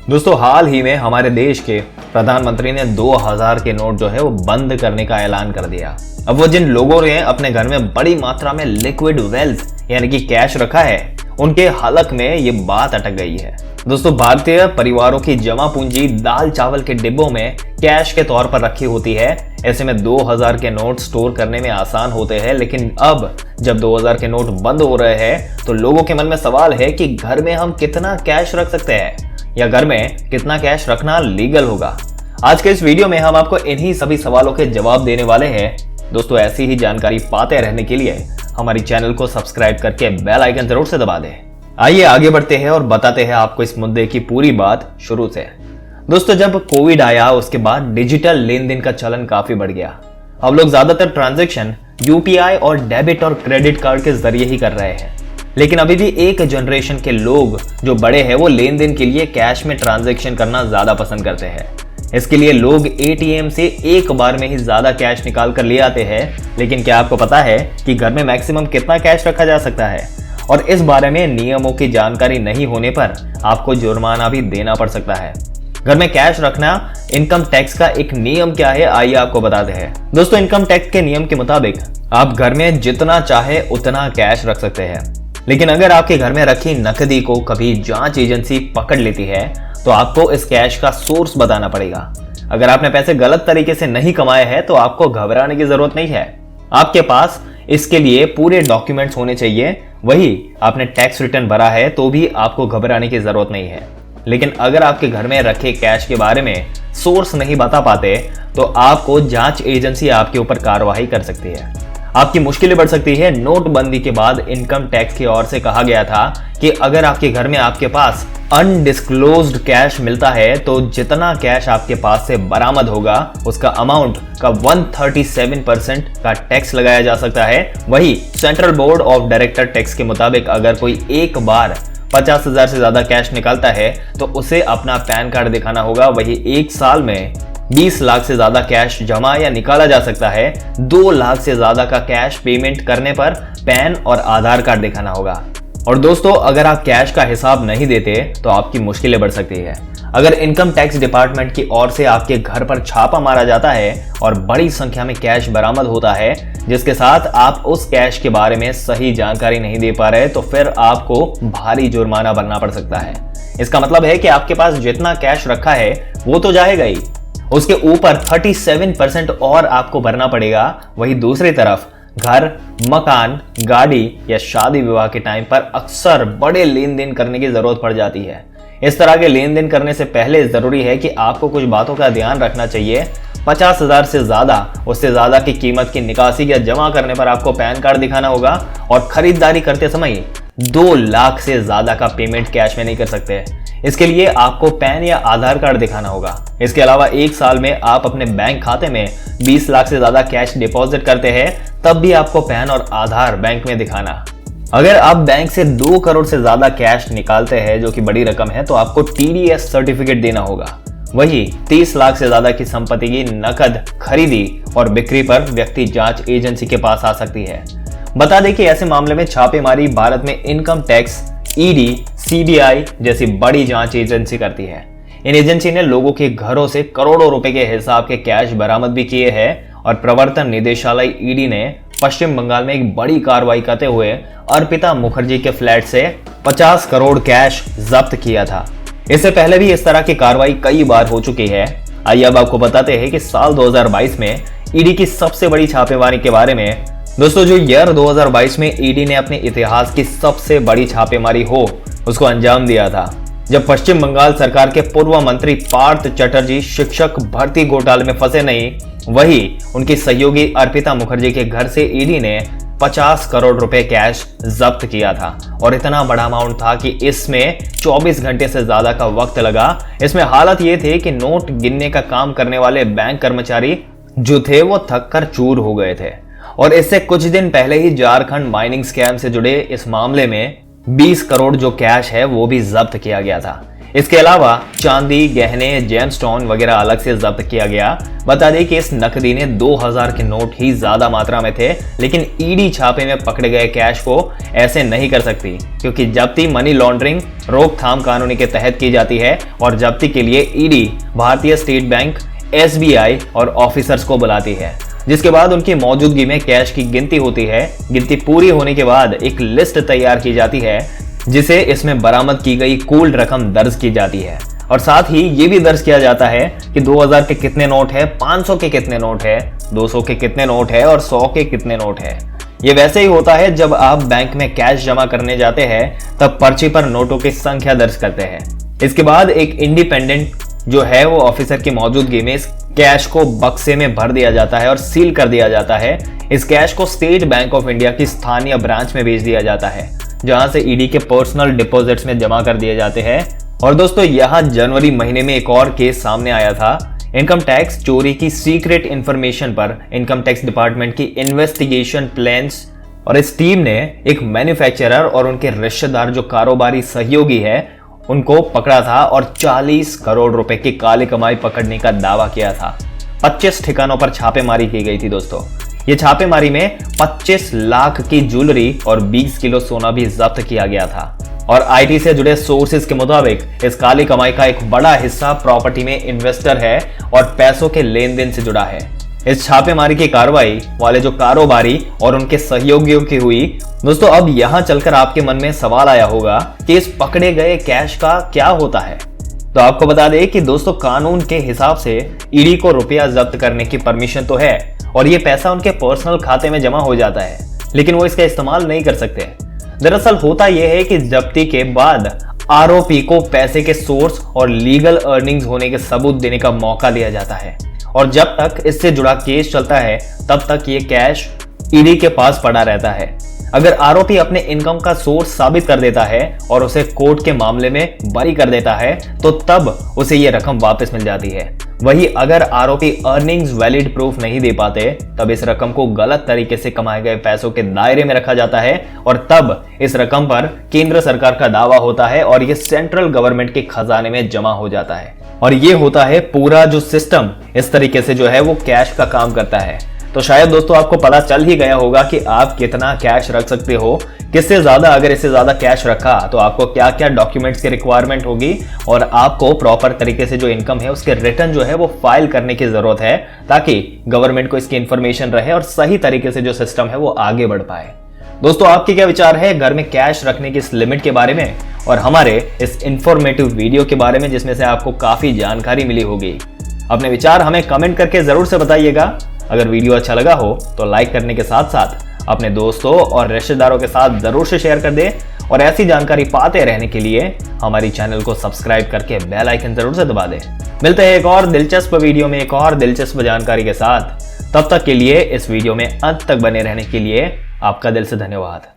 दोस्तों हाल ही में हमारे देश के प्रधानमंत्री ने 2000 के नोट जो है वो बंद करने का ऐलान कर दिया। अब वो जिन लोगों ने अपने घर में बड़ी मात्रा में लिक्विड वेल्थ यानी कि कैश रखा है, उनके हलक में ये बात अटक गई है। दोस्तों भारतीय परिवारों की जमा पूंजी दाल चावल के डिब्बों में कैश के तौर पर रखी होती है। ऐसे में 2000 के नोट स्टोर करने में आसान होते हैं, लेकिन अब जब 2000 के नोट बंद हो रहे हैं तो लोगों के मन में सवाल है कि घर में हम कितना कैश रख सकते हैं या घर में कितना कैश रखना लीगल होगा। आज के इस वीडियो में हम आपको इन्हीं सभी सवालों के जवाब देने वाले हैं। दोस्तों ऐसी ही जानकारी पाते रहने के लिए हमारी चैनल को सब्सक्राइब करके बेल आइकन जरूर से दबा दें। आइए आगे बढ़ते हैं और बताते हैं आपको इस मुद्दे की पूरी बात शुरू से। दोस्तों जब कोविड आया उसके बाद डिजिटल लेन देन का चलन काफी बढ़ गया। अब लोग ज्यादातर ट्रांजैक्शन यूपीआई और डेबिट और क्रेडिट कार्ड के जरिए ही कर रहे हैं, लेकिन अभी भी एक जनरेशन के लोग जो बड़े हैं वो लेन देन के लिए कैश में ट्रांजैक्शन करना ज्यादा पसंद करते हैं। इसके लिए लोग एटीएम से एक बार में ही ज्यादा कैश निकाल कर ले आते हैं। लेकिन क्या आपको पता है कि घर में मैक्सिमम कितना कैश रखा जा सकता है? और इस बारे में नियमों की जानकारी नहीं होने पर आपको जुर्माना भी देना पड़ सकता है। घर में कैश रखना इनकम टैक्स का एक नियम क्या है, आइए आपको बताते हैं। दोस्तों इनकम टैक्स के नियम के मुताबिक आप घर में जितना चाहे उतना कैश रख सकते हैं, लेकिन अगर आपके घर में रखी नकदी को कभी जांच एजेंसी पकड़ लेती है तो आपको इस कैश का सोर्स बताना पड़ेगा। अगर आपने पैसे गलत तरीके से नहीं कमाए हैं तो आपको घबराने की जरूरत नहीं है। आपके पास इसके लिए पूरे डॉक्यूमेंट्स होने चाहिए। वही आपने टैक्स रिटर्न भरा है तो भी आपको घबराने की जरूरत नहीं है। लेकिन अगर आपके घर में रखे कैश के बारे में सोर्स नहीं बता पाते तो आपको जांच एजेंसी आपके ऊपर कार्रवाई कर सकती है। आपकी मुश्किलें बढ़ सकती है। नोटबंदी के बाद इनकम टैक्स की ओर से कहा गया था कि अगर आपके घर में आपके पास अनडिस्क्लोज्ड कैश मिलता है तो जितना कैश आपके पास से बरामद होगा उसका अमाउंट का 137% का टैक्स लगाया जा सकता है। वही central board of director tax के मुताबिक अगर कोई एक बार 50,000 से ज्यादा कैश निकालता है तो उसे अपना पैन कार्ड दिखाना होगा। वही एक साल में 20 लाख से ज्यादा कैश जमा या निकाला जा सकता है। 2 लाख से ज्यादा का कैश पेमेंट करने पर पैन और आधार कार्ड दिखाना होगा। और दोस्तों अगर आप कैश का हिसाब नहीं देते तो आपकी मुश्किलें बढ़ सकती है। अगर इनकम टैक्स डिपार्टमेंट की ओर से आपके घर पर छापा मारा जाता है और बड़ी संख्या में कैश बरामद होता है जिसके साथ आप उस कैश के बारे में सही जानकारी नहीं दे पा रहे तो फिर आपको भारी जुर्माना भरना पड़ सकता है। इसका मतलब है कि आपके पास जितना कैश रखा है वो तो जाएगा ही, उसके ऊपर 37% और आपको भरना पड़ेगा। वही दूसरी तरफ घर, मकान, गाड़ी या शादी विवाह के टाइम पर अक्सर बड़े लेन देन करने की जरूरत पड़ जाती है। इस तरह के लेन देन करने से पहले जरूरी है कि आपको कुछ बातों का ध्यान रखना चाहिए। 50,000 से ज्यादा, उससे ज्यादा की कीमत की निकासी या जमा करने पर आपको पैन कार्ड दिखाना होगा और खरीदारी करते समय 2 लाख से ज्यादा का पेमेंट कैश में नहीं कर सकते। इसके लिए आपको पैन या आधार कार्ड दिखाना होगा। इसके अलावा एक साल में आप अपने बैंक खाते में 20 लाख से ज्यादा कैश डिपॉजिट करते हैं तब भी आपको पैन और आधार बैंक में दिखाना। अगर आप बैंक से 2 करोड़ से ज्यादा कैश निकालते हैं जो कि बड़ी रकम है तो आपको टीडीएस सर्टिफिकेट देना होगा। वही 30 लाख से ज्यादा की संपत्ति की नकद खरीदी और बिक्री पर व्यक्ति जांच एजेंसी के पास आ सकती है। बता दें कि ऐसे मामले में छापेमारी भारत में इनकम टैक्स, ईडी, सीबीआई जैसी बड़ी जांच एजेंसी करती है। इन एजेंसी ने लोगों के घरों से करोड़ों रुपए के हिसाब के कैश बरामद भी किए हैं और प्रवर्तन निदेशालय ईडी ने पश्चिम बंगाल में एक बड़ी कार्रवाई करते हुए अर्पिता मुखर्जी के फ्लैट से 50 करोड़ कैश जब्त किया था। इससे पहले भी इस तरह की कार्रवाई कई बार हो चुकी है। आइए अब आपको बताते हैं कि साल 2022 में ईडी की सबसे बड़ी छापेमारी के बारे में। दोस्तों जो ईयर 2022 में ईडी ने अपने इतिहास की सबसे बड़ी छापेमारी हो उसको अंजाम दिया था, जब पश्चिम बंगाल सरकार के पूर्व मंत्री पार्थ चटर्जी शिक्षक भर्ती घोटाले में फंसे नहीं, वही उनकी सहयोगी अर्पिता मुखर्जी के घर से ईडी ने 50 करोड़ रुपए कैश जब्त किया था। और इतना बड़ा अमाउंट था कि इसमें 24 घंटे से ज्यादा का वक्त लगा। इसमें हालत ये थे कि नोट गिनने का काम करने वाले बैंक कर्मचारी जो थे वो थक कर चूर हो गए थे। और इससे कुछ दिन पहले ही झारखंड माइनिंग स्कैम से जुड़े इस मामले में 20 करोड़ जो कैश है वो भी जब्त किया गया था। इसके अलावा चांदी, गहने, जेमस्टोन वगैरह अलग से जब्त किया गया। बता दें कि इस नकदी ने 2000 के नोट ही ज्यादा मात्रा में थे, लेकिन ईडी छापे में पकड़े गए कैश को ऐसे नहीं कर सकती, क्योंकि जब्ती मनी लॉन्ड्रिंग रोकथाम कानून के तहत की जाती है और जब्ती के लिए ईडी भारतीय स्टेट बैंक, SBI और ऑफिसर्स को बुलाती है, जिसके बाद उनकी मौजूदगी में कैश की गिनती होती है। गिनती पूरी होने के बाद एक लिस्ट तैयार की जाती है, जिसे इसमें बरामद की गई कुल रकम दर्ज की जाती है और साथ ही ये भी दर्ज किया जाता है कि 2000 के कितने नोट है, 500 के कितने नोट है, 200 के कितने नोट है और 100 के कितने नोट है। ये वैसे ही होता है जब आप बैंक में कैश जमा करने जाते हैं, तब पर्ची पर नोटों की संख्या दर्ज करते हैं। इसके बाद एक इंडिपेंडेंट जो है वो ऑफिसर की मौजूदगी में इस कैश को बक्से में भर दिया जाता है और सील कर दिया जाता है। इस कैश को स्टेट बैंक ऑफ इंडिया की स्थानीय ब्रांच में भेज दिया जाता है, जहां से ईडी के पर्सनल डिपॉजिट्स में जमा कर दिए जाते हैं। और दोस्तों, यहाँ जनवरी महीने में एक और केस सामने आया था। इनकम टैक्स चोरी की सीक्रेट इंफॉर्मेशन पर इनकम टैक्स डिपार्टमेंट की इन्वेस्टिगेशन प्लान्स और इस टीम ने एक मैन्युफैक्चरर और उनके रिश्तेदार जो कारोबारी सहयोगी है उनको पकड़ा था और 40 करोड़ रुपए की काली कमाई पकड़ने का दावा किया था। 25 ठिकानों पर छापेमारी की गई थी दोस्तों। ये छापेमारी में 25 लाख की ज्वेलरी और 20 किलो सोना भी जब्त किया गया था। और आईटी से जुड़े सोर्सेज के मुताबिक इस काली कमाई का एक बड़ा हिस्सा प्रॉपर्टी में इन्वेस्टर है और पैसों के लेन देन से जुड़ा है। इस छापेमारी की कार्रवाई वाले जो कारोबारी और उनके सहयोगियों की हुई। दोस्तों, अब यहां चलकर आपके मन में सवाल आया होगा कि इस पकड़े गए कैश का क्या होता है। तो आपको बता दें कि दोस्तों, कानून के हिसाब से ईडी को रुपया जब्त करने की परमिशन तो है और ये पैसा उनके पर्सनल खाते में जमा हो जाता है, लेकिन वो इसका इस्तेमाल नहीं कर सकते। दरअसल होता यह है कि जब्ती के बाद आरोपी को पैसे के सोर्स और लीगल अर्निंग्स होने के सबूत देने का मौका दिया जाता है और जब तक इससे जुड़ा केस चलता है तब तक ये कैश ईडी के पास पड़ा रहता है। अगर आरोपी अपने इनकम का सोर्स साबित कर देता है और उसे कोर्ट के मामले में बरी कर देता है तो तब उसे ये रकम वापस मिल जाती है। वहीं अगर आरोपी अर्निंग्स वैलिड प्रूफ नहीं दे पाते तब इस रकम को गलत तरीके से कमाए गए पैसों के दायरे में रखा जाता है और तब इस रकम पर केंद्र सरकार का दावा होता है और ये सेंट्रल गवर्नमेंट के खजाने में जमा हो जाता है। और ये होता है पूरा जो सिस्टम, इस तरीके से जो है वो कैश का काम करता है। तो शायद दोस्तों आपको पता चल ही गया होगा कि आप कितना कैश रख सकते हो, किससे ज्यादा। अगर इससे ज्यादा कैश रखा तो आपको क्या क्या डॉक्यूमेंट्स की रिक्वायरमेंट होगी और आपको प्रॉपर तरीके से जो इनकम है उसके रिटर्न जो है वो फाइल करने की जरूरत है, ताकि गवर्नमेंट को इसकी इंफॉर्मेशन रहे और सही तरीके से जो सिस्टम है वो आगे बढ़ पाए। दोस्तों, आपके क्या विचार है घर में कैश रखने की इस लिमिट के बारे में और हमारे इस इंफॉर्मेटिव वीडियो के बारे में, जिसमें से आपको काफी जानकारी मिली होगी। अपने विचार हमें कमेंट करके जरूर से बताइएगा। अगर वीडियो अच्छा लगा हो तो लाइक करने के साथ साथ अपने दोस्तों और रिश्तेदारों के साथ जरूर से शेयर कर दें और ऐसी जानकारी पाते रहने के लिए हमारी चैनल को सब्सक्राइब करके बेल आइकन जरूर से दबा दें। मिलते हैं एक और दिलचस्प वीडियो में एक और दिलचस्प जानकारी के साथ। तब तक के लिए इस वीडियो में अंत तक बने रहने के लिए आपका दिल से धन्यवाद।